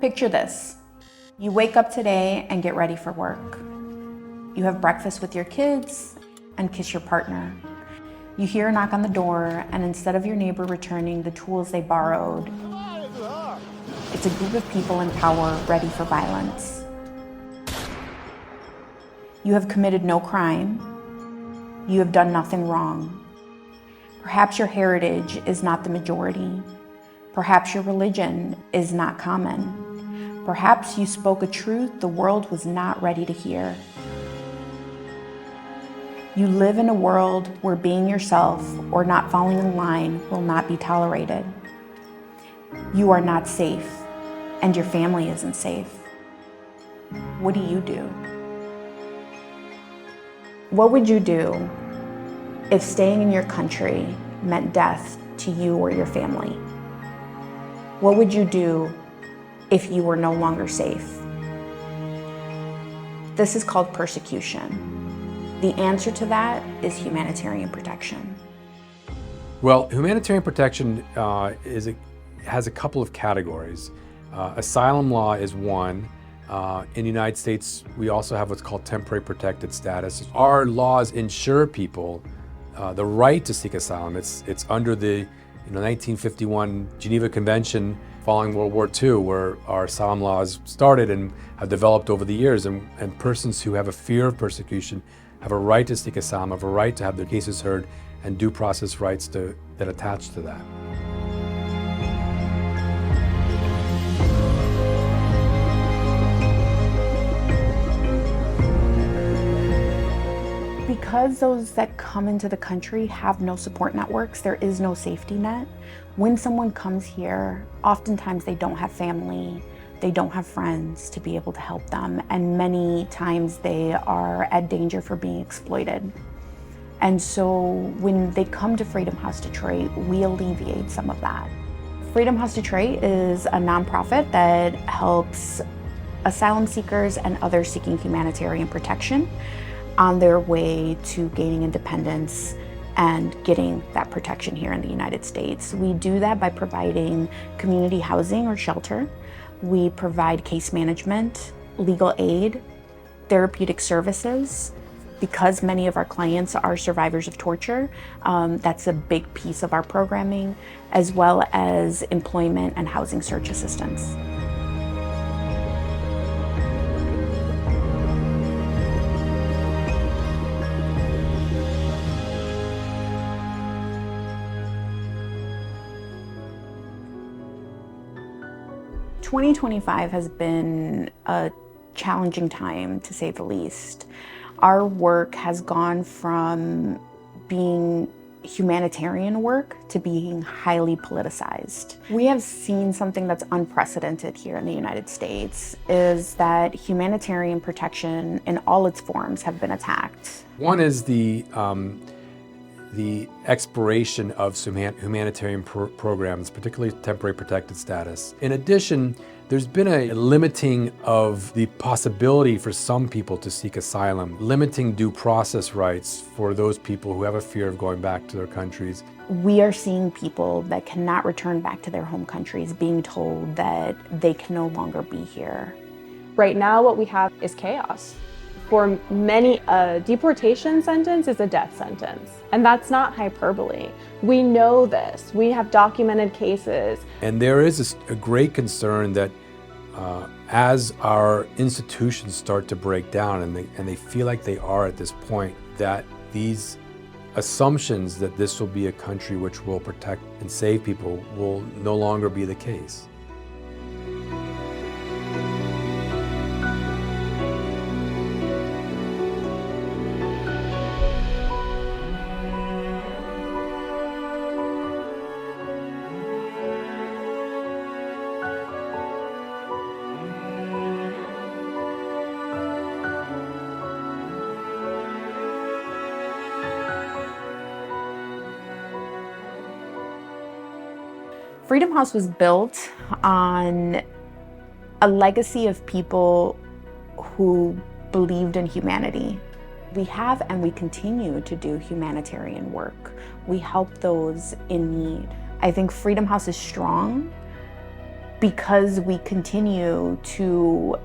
Picture this. You wake up today and get ready for work. You have breakfast with your kids and kiss your partner. You hear a knock on the door, and instead of your neighbor returning the tools they borrowed, it's a group of people in power ready for violence. You have committed no crime. You have done nothing wrong. Perhaps your heritage is not the majority. Perhaps your religion is not common. Perhaps you spoke a truth the world was not ready to hear. You live in a world where being yourself or not falling in line will not be tolerated. You are not safe, and your family isn't safe. What do you do? What would you do if staying in your country meant death to you or your family? What would you do if you were no longer safe? This is called persecution. The answer to that is humanitarian protection. Well, humanitarian protection has a couple of categories. Asylum law is one. In the United States, we also have what's called temporary protected status. Our laws ensure people the right to seek asylum. It's under the 1951 Geneva Convention following World War II, where our asylum laws started and have developed over the years. And persons who have a fear of persecution have a right to seek asylum, have a right to have their cases heard, and due process rights that attach to that. Because those that come into the country have no support networks, there is no safety net. When someone comes here, oftentimes they don't have family, they don't have friends to be able to help them, and many times they are at danger for being exploited. And so when they come to Freedom House Detroit, we alleviate some of that. Freedom House Detroit is a nonprofit that helps asylum seekers and others seeking humanitarian protection on their way to gaining independence and getting that protection here in the United States. We do that by providing community housing or shelter. We provide case management, legal aid, therapeutic services. Because many of our clients are survivors of torture, that's a big piece of our programming, as well as employment and housing search assistance. "2025 has been a challenging time, to say the least. Our work has gone from being humanitarian work to being highly politicized. We have seen something that's unprecedented here in the United States, is that humanitarian protection in all its forms have been attacked. One is the expiration of some humanitarian programs, particularly temporary protected status. In addition, there's been a limiting of the possibility for some people to seek asylum, limiting due process rights for those people who have a fear of going back to their countries. We are seeing people that cannot return back to their home countries being told that they can no longer be here. Right now, what we have is chaos. For many, a deportation sentence is a death sentence, and that's not hyperbole. We know this. We have documented cases. And there is a great concern that as our institutions start to break down, and they feel like they are at this point, that these assumptions that this will be a country which will protect and save people will no longer be the case. Freedom House was built on a legacy of people who believed in humanity. We have and we continue to do humanitarian work. We help those in need. I think Freedom House is strong because we continue to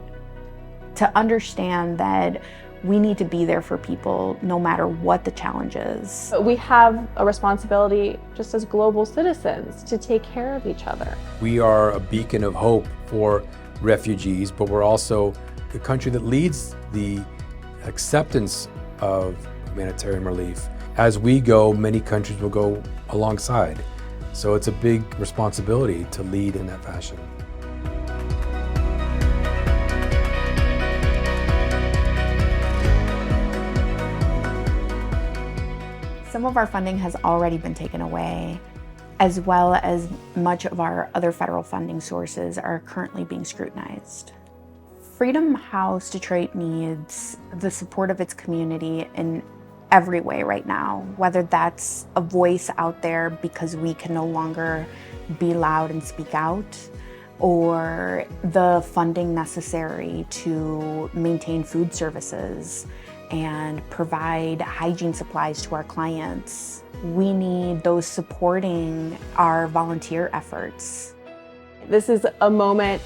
understand that we need to be there for people no matter what the challenge is. We have a responsibility just as global citizens to take care of each other. We are a beacon of hope for refugees, but we're also the country that leads the acceptance of humanitarian relief. As we go, many countries will go alongside. So it's a big responsibility to lead in that fashion. Some of our funding has already been taken away, as well as much of our other federal funding sources are currently being scrutinized. Freedom House Detroit needs the support of its community in every way right now, whether that's a voice out there because we can no longer be loud and speak out, or the funding necessary to maintain food services and provide hygiene supplies to our clients. We need those supporting our volunteer efforts. This is a moment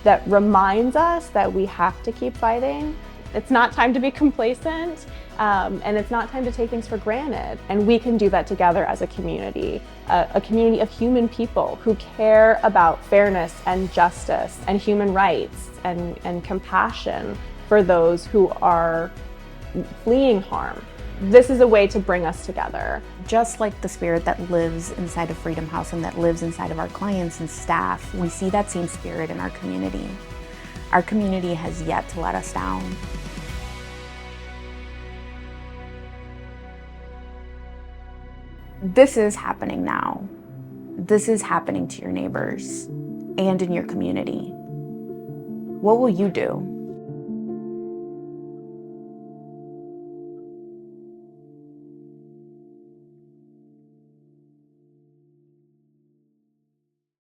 that reminds us that we have to keep fighting. It's not time to be complacent, and it's not time to take things for granted. And we can do that together as a community of human people who care about fairness and justice and human rights and compassion for those who are fleeing harm. This is a way to bring us together. Just like the spirit that lives inside of Freedom House and that lives inside of our clients and staff, we see that same spirit in our community. Our community has yet to let us down. This is happening now. This is happening to your neighbors and in your community. What will you do?